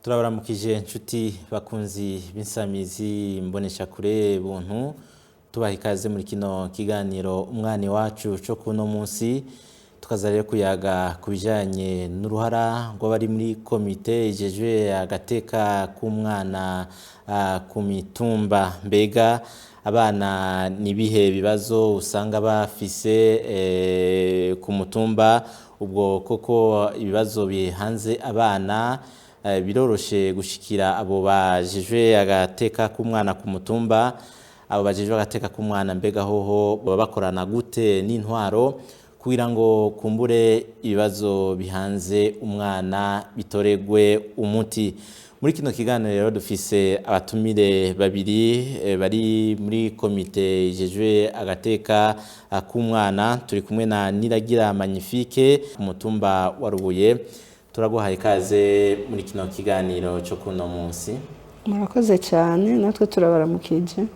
Turabaramukije inshuti bakunzi b'insamizi mbonesha kure buntu tubaha ikaze muri kino kiganiro umwani wacu cyo kuno munsi tukaza rero kuyaga kubijanye n'uruhara ngo bari muri komite ijejwe agateka k'umwana ku mitumba. Mbega abana nibihe bibazo usanga bafise ku mutumba, ubwo koko ibibazo bihanze abana biroroshe gushikira abo bajejwe agateka k'umwana ku mutumba? Abo bajejwe agateka k'umwana mbega hoho baba bakorana gute n'intwaro kugira ngo kumbure ibibazo bihanze umwana bitoregwe umuti? Muri kino kiganiro rero dufise abatumire babiri bari muri komite ijejwe agateka k'umwana. Turi kumwe na Niragira Magnifique ku mutumba wa Rubuye. Turaguhaye ikaze muri kino kiganiro cyo kuno munsi. Murakoze cyane, natwe turabaramukije.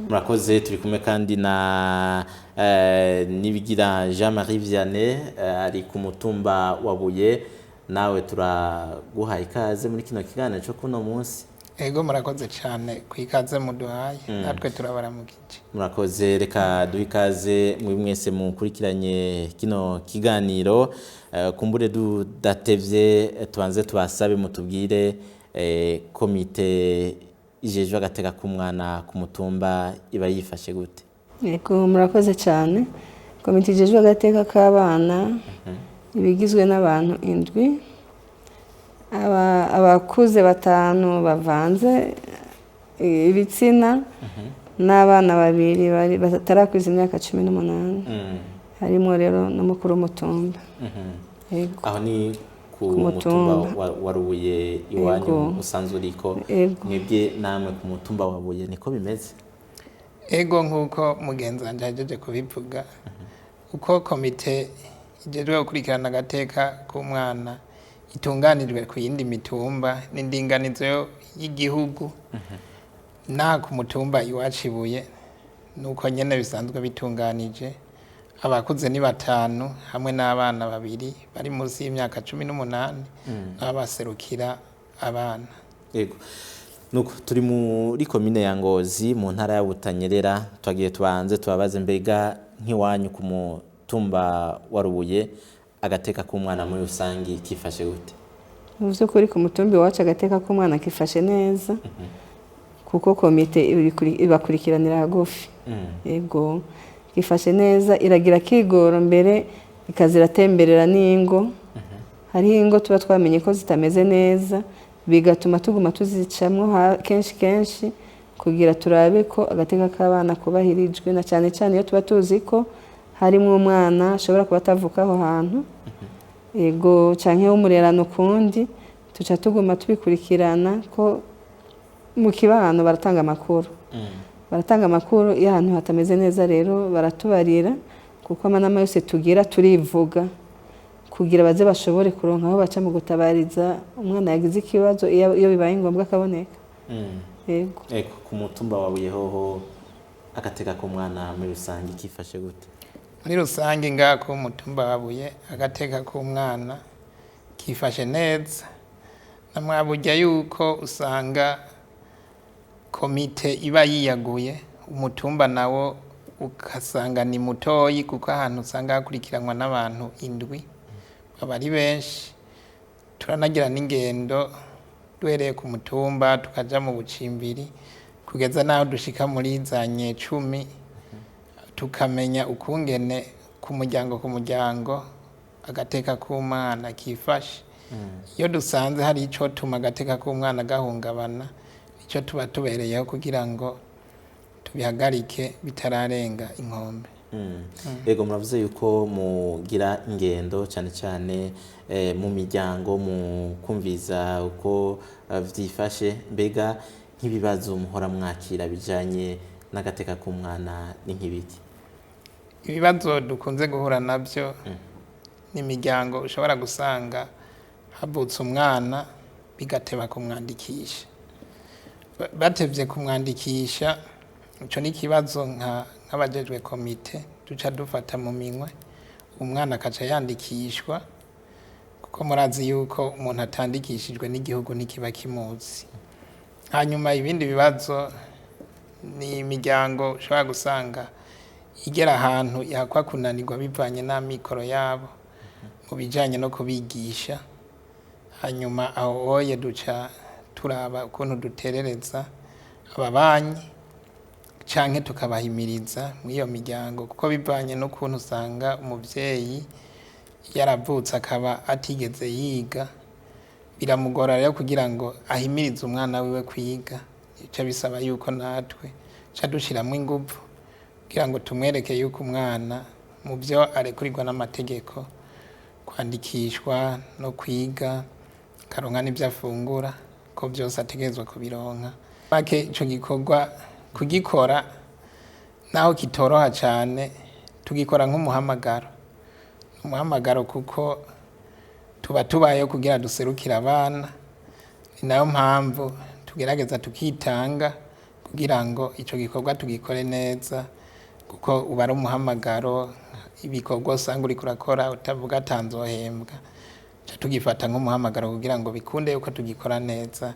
Murakoze. Turi kumwe kandi na Nibigira Jean-Marie Vianney ari ku mutumba wa Buye. Nawe turaguhaye ikaze muri kino kiganiro cyo kuno munsi. Ego murakoze cyane kwikaze muduhaye, natwe turabaramukije. Murakoze. Reka duhe ikaze muri mwese mukurikiranye kino kiganiro. Kumbure dudatevye tubanze tubasabe mutubwire komite ijejwe agateka k'umwana ku mutumba iba yifashe gute? Ego murakoze cyane. Komite ijejwe agateka k'abana ibigizwe n'abantu 7, abakuze 5 bavanze ibitsina n'abana 2 batarakwiza imyaka 18. Harimo rero n'umukuru w'umutumba. Aho ni ku mutumba wa Rubuye iwanyu musanzwe uriko. Mwebwe namwe ku mutumba wa Buye niko bimeze? Ego nkuko mugenzi wanje yajeje kubivuga, uko komite ijejwe gukurikirana agateka k'umwana itunganijwe ku yindi mitumba n'indinganizo y'igihugu, na ku mutumba iwacu Ibuye nuko nyene bisanzwe bitunganije. Abakuze ni 5 hamwe n'abana 2 bari munsi y'imyaka 18 n'abaserukira abana. Yego. Nuko turi muri komine ya Ngozi mu ntara ya Butanyerera. Twagiye tubanze tubabaze mbega nk'iwanyu ku mutumba wa Rubuye agateka k'umwana muri rusangi kifashe gute? Uvuze kuri ku mutumba wacu agateka k'umwana kifashe neza kuko komite ibakurikiranira hagufi. Yego gifashe neza, iragira kigoro mbere ikaziratemberera n'ingo. Hari ingo tuba twamenye ko zitameze neza, bigatuma tuguma tuzicamwo kenshi kugira turabe ko agateka k'abana kubahirijwe, na cyane cyane iyo tuba tuzi ko harimo umwana ashobora kuba atavuka aho hantu. Ego canke umurerano kundi tuca tuguma tubikurikirana ko mu kibano baratanga amakuru. Baratanga amakuru iyo ahantu hatameze neza, rero baratubarira kuko amanama yose tugira turivuga kugira baze bashobore kuronka aho baca mu gutabariza umwana yagize ikibazo iyo bibaye ngombwa akaboneka. Yego. Ego ku mutumba wa Buye hoho agateka k'umwana muri rusangi kifashe gute? Muri rusangi ngaha ku mutumba wa Buye agateka k'umwana kifashe neza. Namwaburya yuko usanga komite iba yiyaguye, umutumba nawo ukasanga ni mutoyi kuko ahantu usanga hakurikiranwa n'abantu 7 baba ari benshi. Turanagira n'ingendo duhereye ku mutumba tukaja mu bucimbiri kugeza naho dushika muri za Nyecumi, tukamenya ukungene ku muryango agateka k'umwana kifashe. Iyo dusanze hari ico tuma agateka k'umwana gahungabana, icyo tuba tubereyeho kugira ngo tubihagarike bitararenga inkombe. Yego muravuze yuko mugira ingendo cyane cyane mu miryango mu kumviza uko vyifashe. Mbega nk'ibibazo muhora mwakira bijanye n'agateka k'umwana ni nk'ibiki? Ibibazo dukunze guhura navyo ni imiryango ushobora gusanga havutse umwana bigateba kumwandikisha. Batevye kumwandikisha, ico ni kibazo nk'abajejwe komite duca dufata mu minwe, umwana akaca yandikishwa kuko murazi yuko umuntu atandikishijwe n'igihugu ntikiba kimuzi. Hanyuma ibindi bibazo ni imiryango ushobora gusanga igera ahantu yakwa kunanirwa bivanye n'amikoro yabo mu bijyanye no kubigisha. Hanyuma aho oye duca turaba ukuntu duterereza ababanyi canke tukabahimiriza muri iyo miryango, kuko bivanye n'ukuntu usanga umuvyeyi yaravutse akaba atigeze yiga, biramugora rero kugira ngo ahimirize umwana wiwe kwiga. Ico bisaba yuko natwe ca dushiramwo inguvu kugira ngo tumwereke yuko umwana mu byo arekurirwa n'amategeko kwandikishwa no kwiga, karonka n'ibyo afungura, ko byose ategerezwa kubironka. Make ico gikorwa kugikora naho kitoroha cyane, tugikora nk'umuhamagaro, umuhamagaro kuko tuba tubayeho kugira duserukire abana. Ni nayo mpamvu tugerageza tukitanga kugira ngo ico gikorwa tugikore neza, kuko uba ari umuhamagaro. Ibikorwa usanga uriko urakora utavuga atanzohembwa, tugifata nk'umuhamagaro kugira ngo bikunde yuko tugikora neza,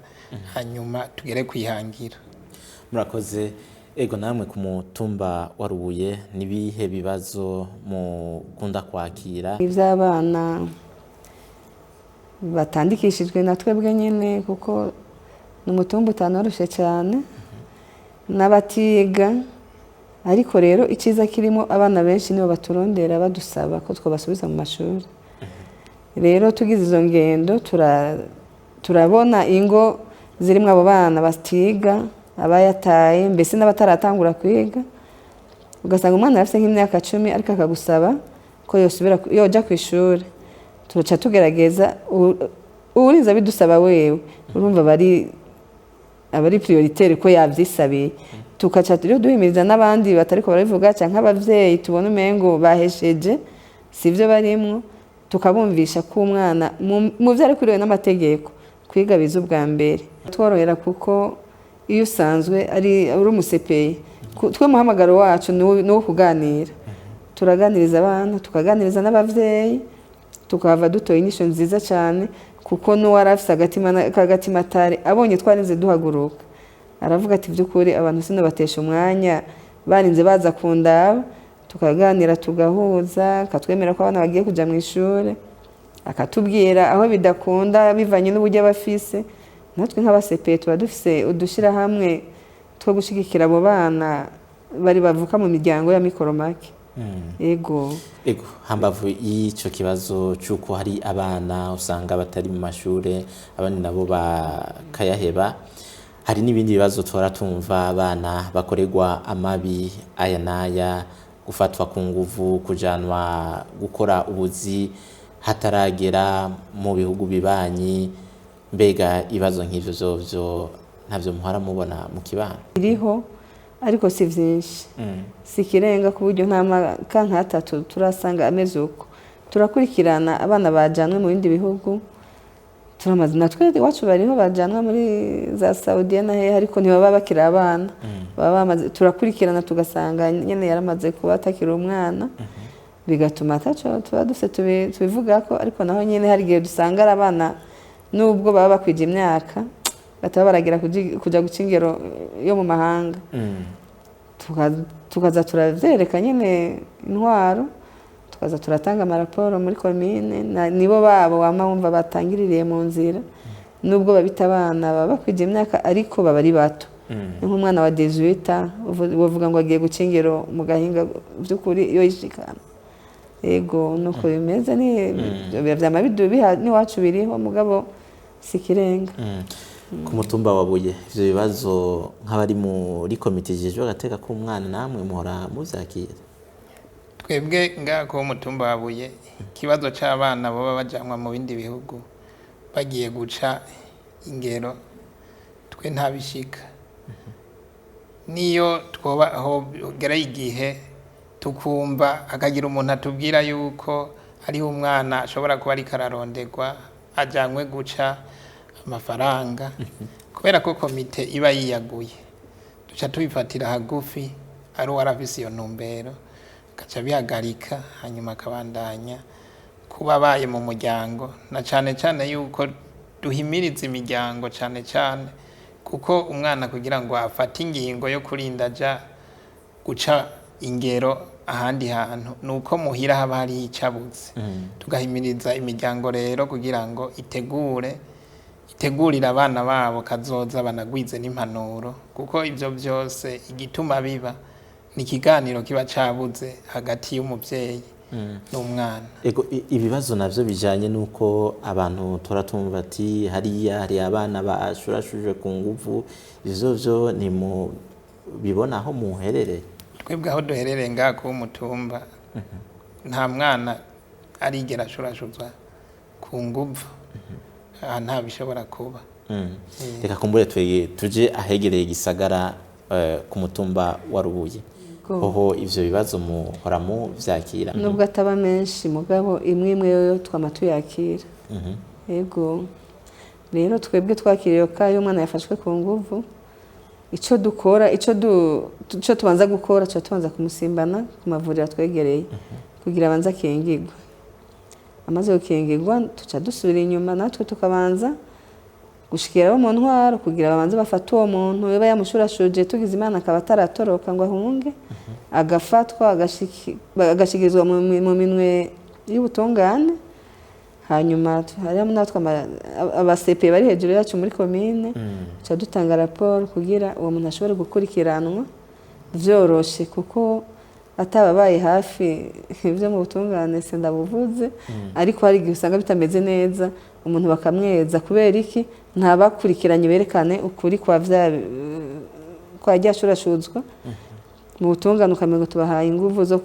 hanyuma tugere kwihangira. Murakoze. Ego namwe ku mutumba wa Rubuye nibihe bibazo mukunda kwakira? Ivy'abana batandikishijwe na twebwe nyene, kuko n'umutumba utanoroshe cyane, n'abatiga. Ariko rero iciza kirimo abana benshi nibo baturondera badusaba ko twabasubiza mu mashuri. Rero tugize izo ngendo turabona ingo zirimo abo bana batiga, abayataye, mbese n'abataratangura kwiga. Ugasanga umwana afite nk'imyaka 10 ariko akagusaba ko yoja ku ishuri. Turaca tugerageza uriza bidusaba wewe, urumva abari prioritaire ko yavyisabiye. Tukaca rero duhimiriza n'abandi batariko barabivuga canke abavyeyi tubona umengo bahesheje sivyo barimwo, tukabumvisha ko umwana mu vyo ari kuriwe n'amategeko kwiga biza ubwa mbere. Tworohera kuko iyo usanzwe ari umusepeye, twe muhamagaro wacu ni wo kuganira. Turaganiriza abana, tukaganiriza n'abavyeyi, tukava dutoye inyisho nziza cyane, kuko n'uwari afise agatima atari abonye twarinze duhaguruka aravuga ati by'ukuri abantu sino batesha umwanya, barinze baza kundaba, tukaganira tugahuza, akatwemera ko abana bagiye kuja mu ishuri, akatubwira aho bidakunda bivanye n'uburyo bafise. Natwe nk'abasepeye tuba dufise udushira hamwe two gushigikira abo bana bari bavuka mu miryango ya mikoro make. Ego hambavu y'ico kibazo cyuko hari abana usanga batari mu mashure, abandi nabo bakayaheba, hari n'ibindi bibazo tora tumva abana bakorerwa amabi aya naya, gufatwa ku nguvu, kujanwa gukora ubuzi hataragera mu bihugu bibanyi. Mbega ibibazo nk'ivyo zovyo ntavyo muhora mubona mu kibano? Iriho ariko si vyinshi, si kirenga ku buryo nta maka nka 3 turasanga ameze uko. Turakurikirana abana bajanwe mu bindi bihugu, turamaze natwe iwacu bariho bajanwa muri za Saudiya na he, ariko ntibaba bakiri abana, baba bamaze. Turakurikirana tugasanga nyene yaramaze kuba atakiri umwana, bigatuma ataco tuba dufite tubivuga ko. Ariko naho nyene hari gihe dusanga ari abana nubwo baba bakwije imyaka bataba baragira kuja gucingero yo mu mahanga. Tukaza turavyereka nyene intwaro, tukaza turatanga amaraporo muri komine, nibo babo wama wumva batangiririye mu nzira, nubwo babita abana baba bakwije imyaka ariko baba ari bato. Nk'umwana wa 18 uvuga ngo agiye gucingero mu gahinga, by'ukuri iyo yishikana. Ego nuko bimeze, ni vyama bidubi ni wacu biriho mugabo sikirenga. Ku mutumba wa Buye ivyo bibazo nk'abari muri komite jejwe agateka k'umwana namwe muhora muvyakira? Twebwe ngako mutumba wa Buye ikibazo c'abana baba bajanwa mu bindi bihugu bagiye guca ingero, twe ntabishika. Niyo twoba aho gera igihe tukumva akagira umuntu atubwira yuko ari umwana ashobora kuba ari kararondegwa ajanywe guca amafaranga, kubera ko komite iba yiyaguye, duca tubifatira hagufi ari uwarafise iyo ntumbero, gaca bihagarika, hanyuma akabandanya kuba baye mu muryango, na cyane cyane yuko duhimiriza imiryango cyane cyane, kuko umwana kugira ngo afate ingingo yo kurinda aja guca ingero ahandi hantu nuko muhira haba hari icabuze. Tugahimiriza imiryango rero kugira ngo itegurira abana babo kazoza banagwize n'impanuro, kuko ivyo byose igituma biba ni ikiganiro kiba cabuze hagati y'umuvyeyi n'umwana. Ego ibibazo navyo bijanye nuko abantu tumva ati hari abana bashurashuje ku nguvu, ivyo vyo ni mu bibona aho muherereye? Twebwe aho duherereye ngaha ku mutumba nta mwana arigera ashurashuzwa ku nguvu, nta bishobora kuba. Reka kumbure tuje ahegereye igisagara ku mutumba wa Rubuye, hoho ivyo bibazo muhora mu vyakira? Nubwo ataba menshi mugabo imwe imwe yo twama tuyakira. Yego rero twebwe twakiriye ko ayo mwana yafashwe ku nguvu, ico dukora ico tubanza gukora tubanza kumusimbana ku mavuriro twegereye kugira abanza kingirwa. Amaze gukingirwa tuca dusubira inyuma natwe tukabanza gushikira abo mu ntwaro kugira babanze bafata uwo muntu yaba yamushurashuje, tugize Imana akaba ataratoroka ngo ahunge, agafatwa agashikirizwa mu minwe y'ubutungane. Hanyuma harimo natwe abasepe bari hejuru yacu muri komine, tuca dutanga raporo kugira uwo muntu ashobore gukurikiranwa vyoroshe, kuko atababaye hafi ivyo mu butungane sindabuvuze, ariko hari igihe usanga bitameze neza umuntu bakamweza. Kubera iki? Ntabakurikiranye berekane ukuri kwa ryashurashuzwa mu butungane, ukamengo tubahaye inguvu zo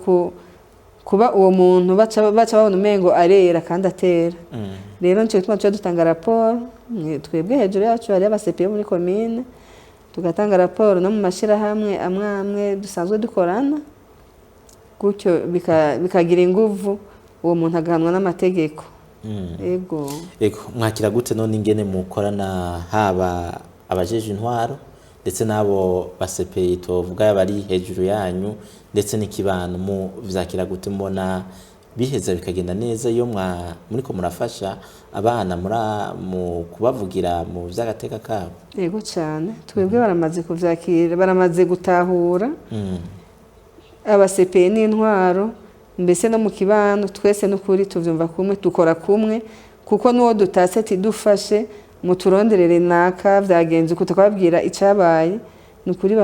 kuba uwo muntu baca babona umengo arera kandi atera. Rero nico gituma tuca dutanga raporo, twebwe hejuru yacu hari abasepe muri komine, tugatanga raporo no mu mashirahamwe amwe dusanzwe dukorana, gutyo bikagira inguvu uwo muntu agahanwa n'amategeko. Ego mwakira gute none ingene mukorana, haba abajeje intwaro ndetse nabo basepe tovuga bari hejuru yanyu ndetse n'ikibano, mu vyakira gute? Mbona biheza bikagenda neza iyo muriko murafasha abana mu kubavugira mu vy'agateka kabo? Ego cyane, twebwe baramaze kuvyakira, baramaze gutahura. Abasepe n'intwaro mbese no mu kibano twese n'ukuri tuvyumva kumwe, dukora kumwe, kuko nuwo dutase ati dufashe muturonderere naka vyagenze uko tukababwira icabaye, n'ukuri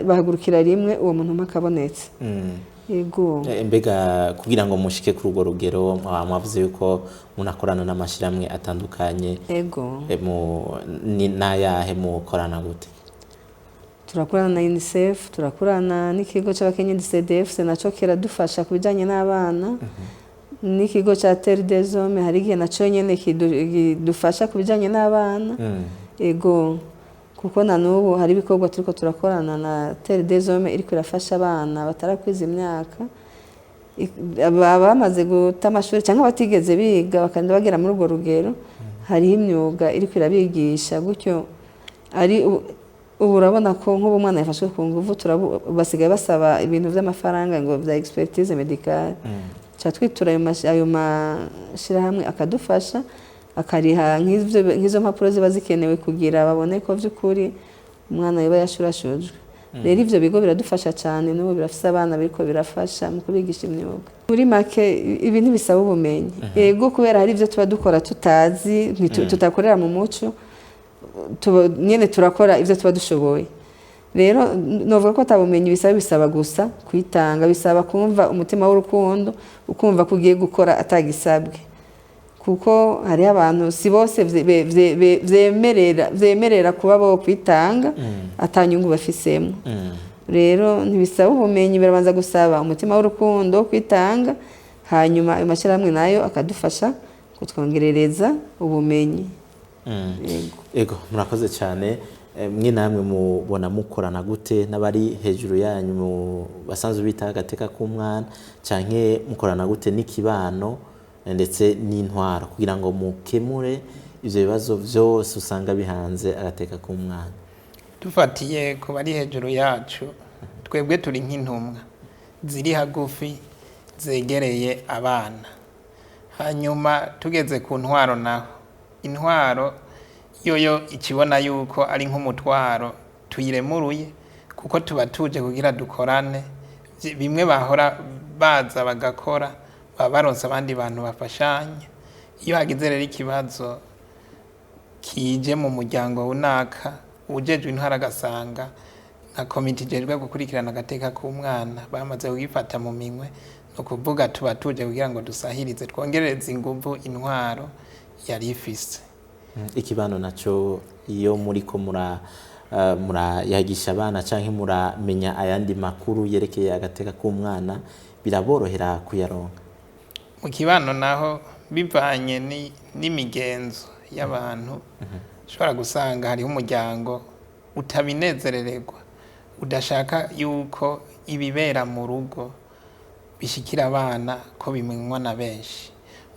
bahagurukira rimwe uwo muntu makabonetse. Yego mbega kugira ngo mushike kuri urwo rugero mwavuze yuko munakorana n'amashiramwe atandukanye. Ego ni nayahe mukorana gute? Turakorana na UNICEF, turakorana n'ikigo c'abakenyezi CDF naco kiradufasha kubijanye n'abana, n'ikigo ca Terre des Hommes hari igihe naco nyene kidufasha kubijanye n'abana. Ego kuko na nubu hari ibikorwa turiko turakorana na Terre des Hommes iriko irafasha abana batarakwiza imyaka, bamaze guta amashuri cyangwa batigeze biga bakanda bagera muri urwo rugero, hariho imyuga iriko irabigisha. Gutyo ari ubu urabona ko nk'ubu umwana yafashwe ku nguvu basigaye basaba ibintu vy'amafaranga ngo vya expertise médicale, twitura ayo mashirahamwe akadufasha akariha nk'izo mpapuro ziba zikenewe kugira babone ko vy'ukuri umwana yaba yashurashujwe. Rero ivyo bigo biradufasha cyane, n'ubu birafise abana biriko birafasha mu kubigisha imyuga. Muri make ibi ntibisaba ubumenyi. Ego kubera hari ivyo tuba dukora tutazi, tutakorera mu muco, nyene turakora ivyo tuba dushoboye. Rero novuga ko atabumenyi bisaba gusa kwitanga, bisaba kumva umutima w'urukundo, ukumva ko ugiye gukora atagisabwe, kuko hari abantu si bose vyemerera kuba bo kwitanga atanyungu bafisemo. Rero ntibisaba ubumenyi, birabanza gusaba umutima w'urukundo kwitanga, hanyuma ayo mashirahamwe nayo akadufasha kutwongerereza ubumenyi. Ego murakoze cyane. Mwe namwe mubona mukorana gute n'abari hejuru yanyu basanzwe bita agateka k'umwana, canke mukorana gute n'ikibano ndetse n'intwaro kugira ngo mukemure ivyo bibazo vyose usanga bihanze agateka k'umwana? Dufatiye ku bari hejuru yacu, twebwe turi nk'intumwa ziri hagufi zegereye abana, hanyuma tugeze ku ntwaro naho intwaro yoyo ikibona yuko ari nk'umutwaro tuyiremuruye kuko tuba tuje kugira dukorane bimwe bahora baza bagakora baba baronse abandi bantu bafashanya iyo hagize rero ikibazo kije mu muryango runaka ujejwe intwara agasanga nka komite ijejwe gukurikirana agateka k'umwana bamaze kugifata mu minwe no kuvuga tuba tuje kugira ngo dusahirize twongerereze inguvu intwaro yari ifise. Ikibano naco iyo muriko murayagisha abana canke muramenya ayandi makuru yerekeye agateka k'umwana biraborohera kuyaronka? Mu kibano naho bivanye n'imigenzo y'abantu ushobora gusanga hariho umuryango utabinezerererwa udashaka yuko ibibera mu rugo bishikira abana ko bimenywa na benshi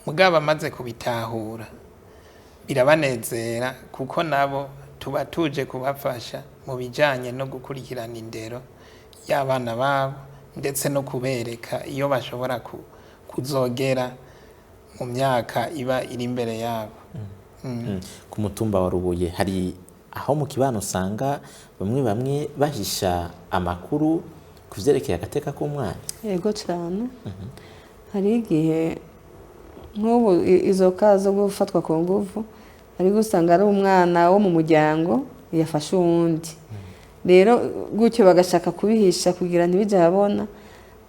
mugabo amaze kubitahura birabanezera kuko nabo tuba tuje kubafasha mu bijanye no gukurikirana indero y'abana babo ndetse no kubereka iyo bashobora kuzogera mu myaka iba iri imbere yabo. Ku mutumba wa Rubuye hari aho mu kibano usanga bamwe bahisha amakuru kuvyerekeye agateka k'umwana? Yego cyane. Hari igihe nk'ubu izo kazo gufatwa ku nguvu ari gusanga ari umwana wo mu muryango yafashe uwundi rero gutyo bagashaka kubihisha kugira ntibijye habona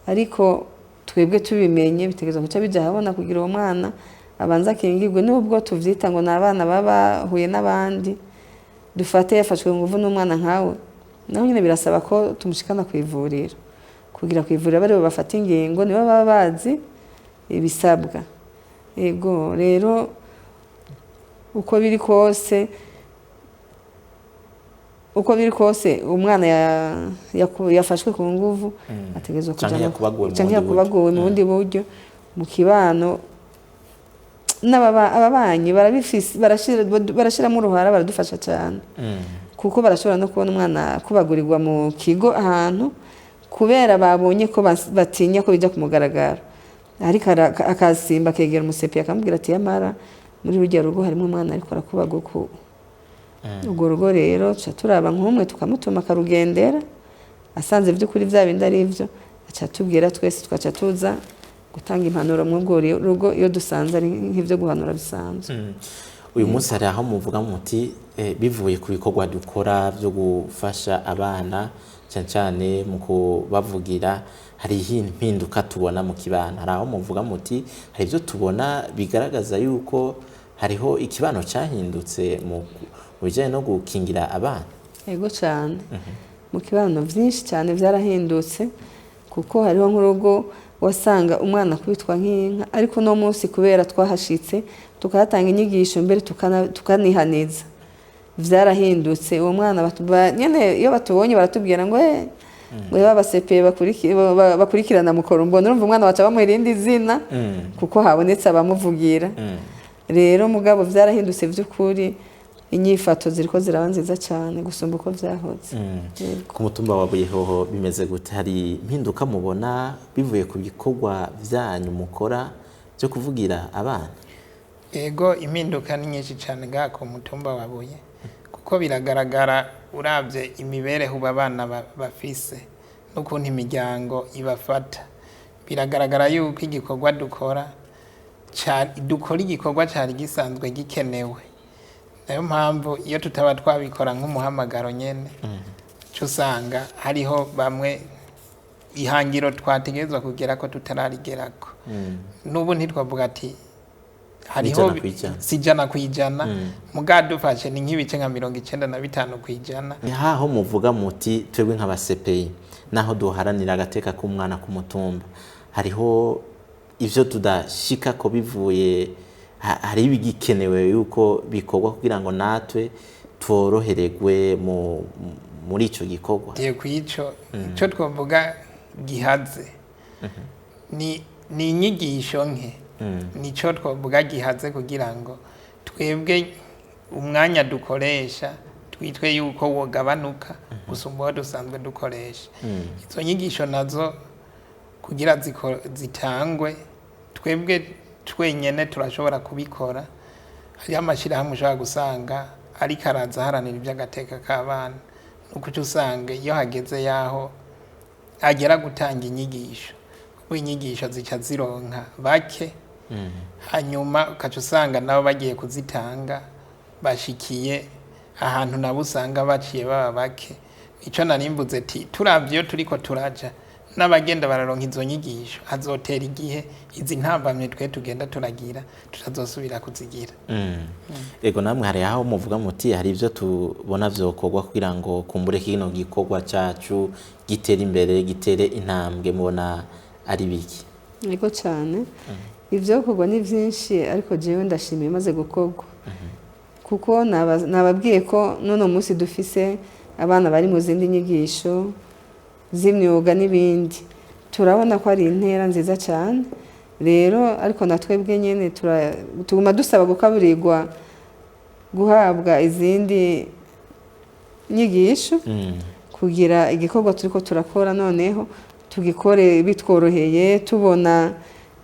ariko twebwe tubimenye bitegerezwa guca bijya habona kugira uwo mwana abanza akingirwe nubwo tuvyita ngo n'abana babahuye n'abandi dufate yafashwe nguvu n'umwana nkawe naho nyine birasaba ko tumushikana ku ivuriro kugira ku ivuriro bari bafata ingingo nibo baba bazi ibisabwa. Yego rero uko biri kose umwana yafashwe ku nguvu ategezwe kujya kubaguwe mu bundi buryo mu kibano ababanyi barashiramo uruhara baradufasha cyane kuko barashobora no kubona umwana kubagurirwa mu kigo ahantu kubera babonye ko batinya ko bijya kumugaragara ariko akasimba akegera umusepi akamubwira ati yamara muri rujya rugo harimo umwana ariko arakubaguka urwo rugo rero tuca turaba nk'umwe tukamutuma akarugendera asanze by'ukuri bya bindi ari byo aca tubwira twese tugaca tuza gutanga impanuro mu rugo iyo dusanze ari nk'ibyo guhanura bisanzwe. Uyu munsi hari aho muvuga muti bivuye ku bikorwa dukora byo gufasha abana cyane cyane mu kubavugira hari impinduka tubona mu kibano hari aho muvuga muti hari ibyo tubona bigaragaza yuko hariho ikibano cyahindutse mu bijyanye no gukingira abana? Yego cyane mu kibano byinshi cyane byarahindutse kuko hariho nk'urugo wasanga umwana kubitwa nk'inka ariko no munsi kubera twahashitse tukahatanga inyigisho mbere tukanihaniza byarahindutse uwo mwana nyene iyo batubonye baratubwira ngo ngo babasepeye bakurikirana mukoro mbona urumva umwana baca bamuha irindi zina kuko habonetse abamuvugira rero mugabo byarahindutse by'ukuri inyifato ziriko ziraba nziza cyane gusumba uko byahoze. Ku mutumba wa Buyehoho bimeze gute? Hari impinduka mubona bivuye ku bikorwa byanyu mukora byo kuvugira abana? Yego impinduka ni nyinshi cyane ga ku mutumba wa Buye kuko biragaragara uravye imibereho abana bafise n'ukuntu imiryango ibafata biragaragara yuko igikorwa dukora igikorwa cyari gisanzwe gikenewe nayo mpamvu iyo tutaba twabikora nk'umuhamagaro nyene usanga hariho bamwe ihangiro twategerezwa kugera ko tutararigerako n'ubu ntitwavuga ati hariho sijana kwijana mugadufashe ni nk'ibice nka 95 kwijana. Haho muvuga muti twebwe nk'abasepeyi naho duharanira agateka k'umwana ku mutumba hariho ivyo tudashika ko bivuye hari ibigikenewe yuko bikorwa kugira ngo natwe tworohererwe muri ico gikorwa? Ico twavuga gihaze ni inyigisho nke nico twavuga gihaze kugira ngo twebwe umwanya dukoresha twitwe yuko wogabanuka gusumba uwo dusanzwe dukoresha. Izo nyigisho nazo kugira zitangwe twebwe twenyene turashobora kubikora. Hariho amashirahamwe ushobora gusanga ariko araza aharanira iby'agateka k'abana, nuko uca usanga iyo hageze yaho agera gutanga inyigisho, kuko inyigisho zica zironka bake, hanyuma ukaca usanga nabo bagiye kuzitanga bashikiye ahantu nabo usanga baciye baba bake. Ico narimbuze ati turavye iyo turiko turaja n'abagenda bararonka izo nyigisho hazotera igihe izi ntambamye twe tugenda turagira tutazosubira kuzigira. Ego namwe hari aho muvuga muti hari ivyo tubona vyokorwa kugira ngo kumbure kino gikorwa cacu gitere imbere gitere intambwe, mubona ari biki? Ego cyane ivyo gukorwa ni vyinshi, ariko jewe ndashimiye maze gukorwa kuko nababwiye ko none munsi dufise abana bari mu zindi nyigisho z'imyuga n'ibindi, turabona ko ari intera nziza cyane. Rero ariko natwebwe nyene tuguma dusaba gukaburirwa guhabwa izindi nyigisho kugira igikorwa turiko turakora noneho tugikore bitworoheye, tubona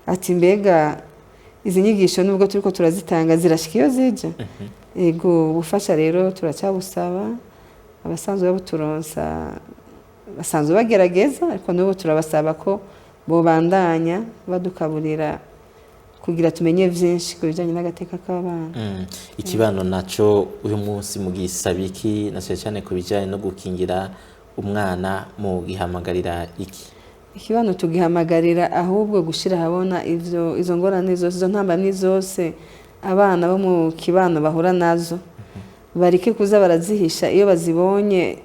ati mbega izi nyigisho nubwo turiko turazitanga zirashika iyo zija. Ego ubufasha rero turacyabusaba, abasanzwe babuturonsa basanzwe bagerageza, ariko n'ubu turabasaba ko bobandanya badukaburira kugira tumenye vyinshi ku bijanye n'agateka k'abana. Ikibano naco uyu munsi mugisaba iki, na cyane ku bijanye no gukingira umwana mu gihamagarira iki? Ikibano tugihamagarira ahubwo gushira habona izo ngorane zose, izo ntambamye zose abana bo mu kibano bahura nazo, bareke kuza barazihisha. Iyo bazibonye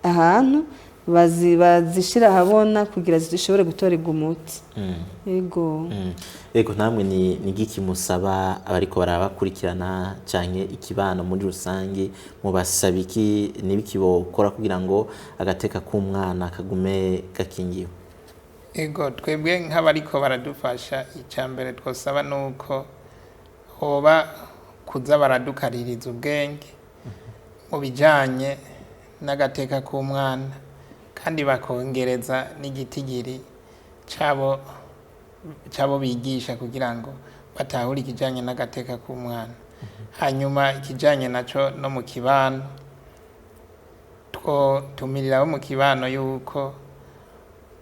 ahantu bazishira habona kugira zishobore gutorerwa umuti. Ego namwe ni giki musaba abariko barabakurikirana canke ikibano muri rusange, mubasaba iki, nibiki bokora kugira ngo agateka k'umwana kagume gakingiwe? Ego twebwe nk'abariko baradufasha, icambere twosaba nuko hoba kuza baradukaririza ubwenge mu bijanye n'agateka k'umwana, kandi bakongereza n'igitigiri cabo bigisha kugira ngo batahure ikijanye n'agateka k'umwana. Hanyuma ikijanye naco no mu kibano, tumirira bo mu kibano yuko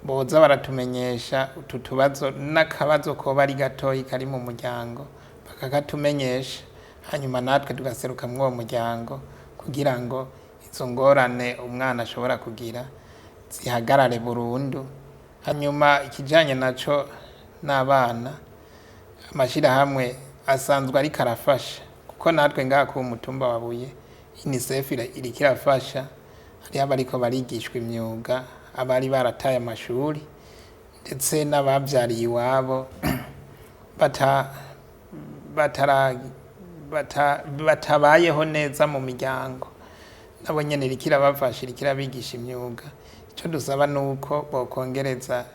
boza baratumenyesha utu tubazo n'akabazo koba ari gatoyi kari mu muryango, bakakatumenyesha, hanyuma natwe tugaseruka muri uwo muryango kugira ngo izo ngorane umwana ashobora kugira zihagarare burundu. Hanyuma ikijanye naco n'abana, amashirahamwe asanzwe ariko arafasha, kuko natwe ngaha ku mutumba wa Buye UNICEF iriko irafasha. Hariho abariko barigishwa imyuga, abari barataye amashuri, ndetse n'abavyariye iwabo batabayeho neza mu miryango, nabo nyene iriko irabafasha, iriko irabigisha imyuga. Ico dusaba nuko bokongereza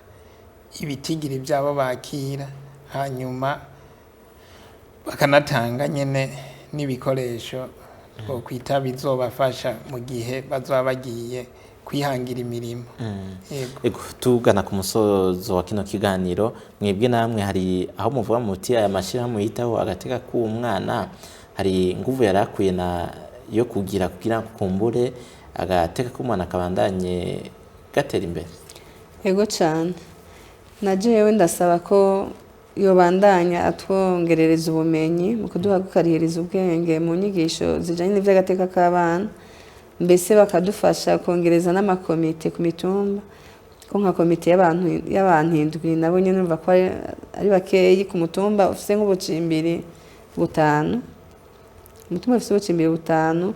ibitigiri vyabo bakira, hanyuma bakanatanga nyene n'ibikoresho twokwita bizobafasha mu gihe bazoba bagiye kwihangira imirimo. Ego tugana ku musozo wa kino kiganiro, mwebwe namwe hari aho muvuga muti aya mashirahamwe yitaho agateka k'umwana hari nguvu yarakuye na yo kugira kumbure agateka k'umwana kabandanye gatera imbere? Ego cyane, na jewe ndasaba ko yobandanya atwongerereza ubumenyi mu kuduhagaraririza ubwenge mu nyigisho zijanye n'ivy'agateka k'abana, mbese bakadufasha kongereza n'amakomite ku mitumba, ko nka komite y'abantu indwi nabo nyene numva ko ari bakeyi ku mutumba ufise nk'ubucimbiri butanu. Umutumba ufise ubucimbiri butanu,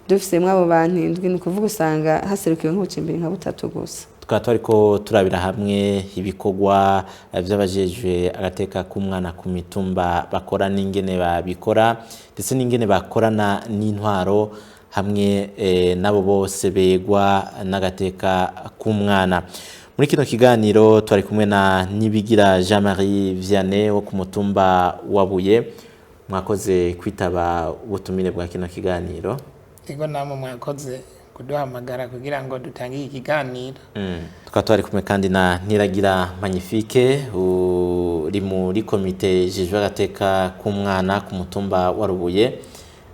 dufisemwo abo bantu indwi, ni ukuvuga usanga haserukiwe nk'ubucimbiri nka butatu gusa. Tukaba twariko turabira hamwe ibikorwa vy'abajejwe agateka k'umwana ku mitumba bakora n'ingene babikora, ndetse n'ingene bakorana n'intwaro hamwe nabo bose begwa n'agateka k'umwana. Muri kino kiganiro twari kumwe na Nibigira Jean Marie Vianney wo ku mutumba wa Buye. Mwakoze kwitaba ubutumire bwa kino kiganiro. Ego namwe mwakoze kuduhamagara kugira ngo dutange ikiganiro. Tukaba twari kumwe kandi na Niragira Magnifique uri muri komite ijejwe agateka k'umwana ku mutumba wa Rubuye.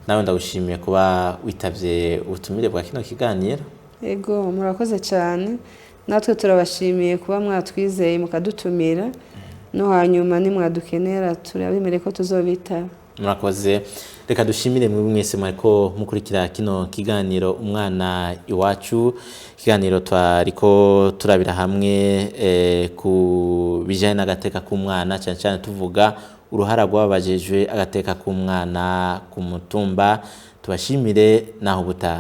Nawe ndagushimiye kuba witavye ubutumire bwa kino kiganiro. Ego murakoze cyane, natwe turabashimiye kuba mwatwizeye mukadutumira, no hanyuma nimwadukenera turabemere ko tuzobitaba. Murakoze, reka dushimire mwese mwariko mukurikira kino kiganiro umwana iwacu. Ikiganiro twariko turabira hamwe ku bijanye n'agateka k'umwana, cyane cyane tuvuga uruhara rw'abajejwe agateka k'umwana ku mutumba. Tubashimire naho ubutaha.